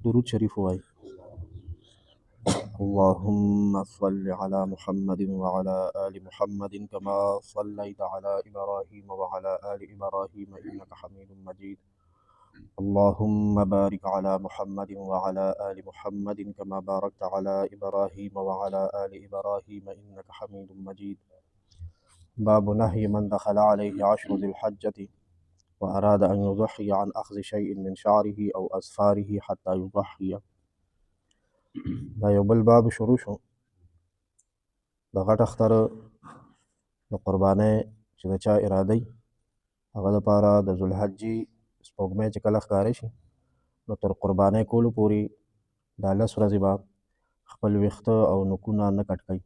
درود شریف وای. اللهم صل على محمد وعلى آل محمد كما صليت على إبراهيم وعلى آل إبراهيم إنك حميد مجيد. اللهم بارك على محمد وعلى آل محمد كما باركت على إبراهيم وعلى آل إبراهيم إنك حميد مجيد. باب نهي من دخل عليه عشر ذي الحجة وأراد أن يضحي عن أخذ شيء من شعره أو أظفاره حتى يضحي. دا یو بل باب شروع شو د غټ اختر د قربانۍ چې د چا اراده وي هغه دپاره د ذوالحجې سپوږمۍ چې کله ښکاره شي نو تر قربانۍ کولو پورې دا 10 ورځې به خپل ویښته او نوکونه نه کټ کوي.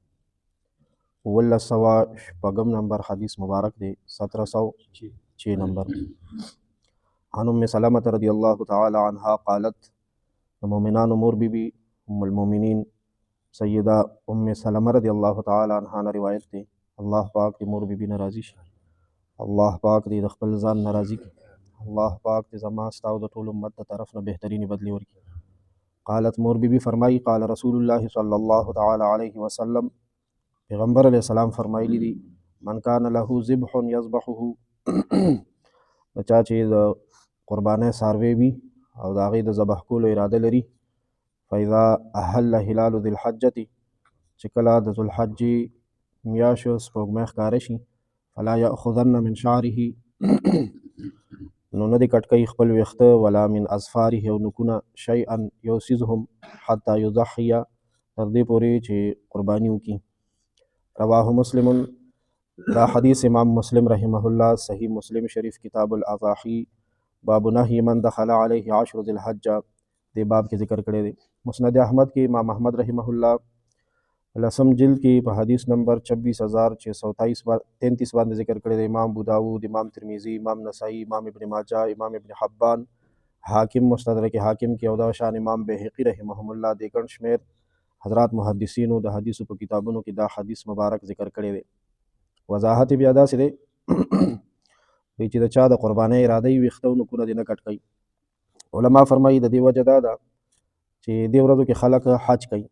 1906 نمبر حدیث مبارک دی 1706 نمبر. عن ام سلمة رضی الله تعالی عنها قالت د مؤمنانو مور بی بی ام المؤمنین سیدہ ام سلمہ رضی اللہ تعالی عنها نه روایت دی. الله پاک دی مور بی بی ناراضی شي، الله پاک دی د خپل ځان ناراضی کی، الله پاک دی زما ستا او د ټول امت د طرف نه بهترینی بدلی ورکړي. قالت مور بی بی فرمائی قال رسول الله صلی الله تعالی علیه وسلم پیغمبر علیہ السلام فرمایلی دی من کان له ذبح یذبحه چا چې د قربانۍ څاروی وي او د هغې د ذبح کولو اراده لري فاذا احل هلال ذي الحجة چې کله د ذوالحجې میاشت سپوږمۍ ښکاره شي فلا یأخذن من شعره نو نه دې کټ کوي خپل ویښته ولا من اظفاره او نوکونه شیئا یو څیز هم حتی یضحي تر دې پورې چې قرباني وکړي. رواه مسلم دا حدیث امام مسلم رحمه الله صحیح مسلم شریف کتاب الاضاحی باب نهی من دخل علیه عشر ذی الحجة دې باب کې ذکر کړی دی. مسند احمد کې امام احمد رحمه الله لسم جلد کې په حدیث نمبر 24633 باندې ذکر کړی دی. امام ابو داود، امام ترمذی، امام نسائی، امام ابن ماجه، امام ابن حبان، حاکم مستدرک حاکم کې او دا شان امام بهقی رحمهم الله د ګڼ شمېر حضرات محدثینو د حدیثو په کتابونو کې دا حدیث مبارک ذکر کړی دی. وضاحت بیا داسې دی وایي چې د چا د قربانۍ اراده وي ویښته او نوکونه دې نه کټ کوي. علما فرمایي د دې وجه دا ده چې دې ورځو کې خلک حج کوي،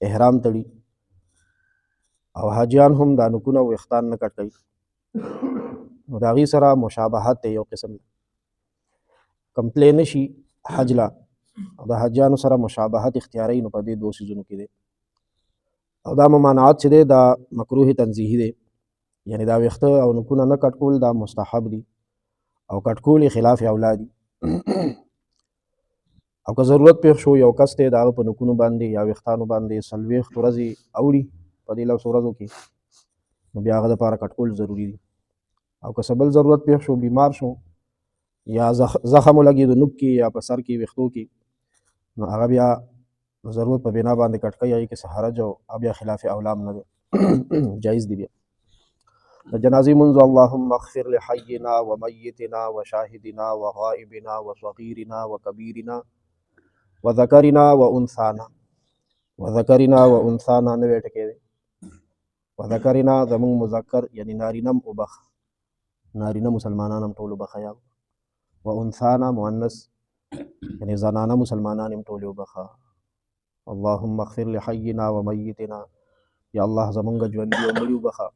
احرام تړي او حاجیان هم دا نوکونه او ویښتان نه کټ کوي نو د هغې سره مشابهت دی یو قسم کم تللی نه شي حج له او د حاجیانو سره مشابهت اختیاروي نو په دې دوه څیزونو کې دی. او دا ممانعات چې دی دا مکروه تنزیهي دی یعنی دا ویښته او نوکونه نه کټ کول دا مستحب دي او کټ کول یې خلاف اولا دي او که ضرورت پیښ شو یو کس دی د هغه په نوکونو باندې یا ویښتانو باندې 40 ورځې اوړي په دې 10 ورځو کې نو بیا هغه دپاره کټ کول ضروري دي. او که څه بل ضرورت پیښ شو بیمار شو یا زخم ولګي د نوک کې یا په سر کې ویښتو کې نو هغه بیا ضرورت په بنا باندې کټ کوي هغې کې څه حرج او بیا خلاف اولام نه دی جایز دی. بیا د جنازې منځ اللهم اغفر لحینا ومیتنا وشاهدنا وغائبنا وصغیرنا وکبیرنا وذکرنا وانثانا نوی ټکی دی وذکرنا زمونږ مذکر یعنی نارینم وبخ نارینه مسلمانان هم ټول وبخه یا وانثانا مؤنث یعنی زنانه مسلمانان هم ټول وبخه. اللهم اغفر لحینا ومیتنا یا الله زمونږ ژوندي او مړي وبخه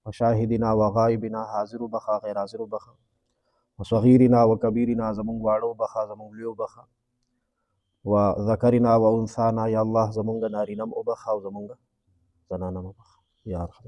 وشاهدنا وغائبنا حاضر وبخه غیر حاضر وبخه وصغیرنا وکبیرنا زمونږ واړه وبخه زمونږ لوی وبخه وذکرنا وانثانا یا الله زمونږ نارینه وبخه او زمونږ زنانه وبخه یا ارحم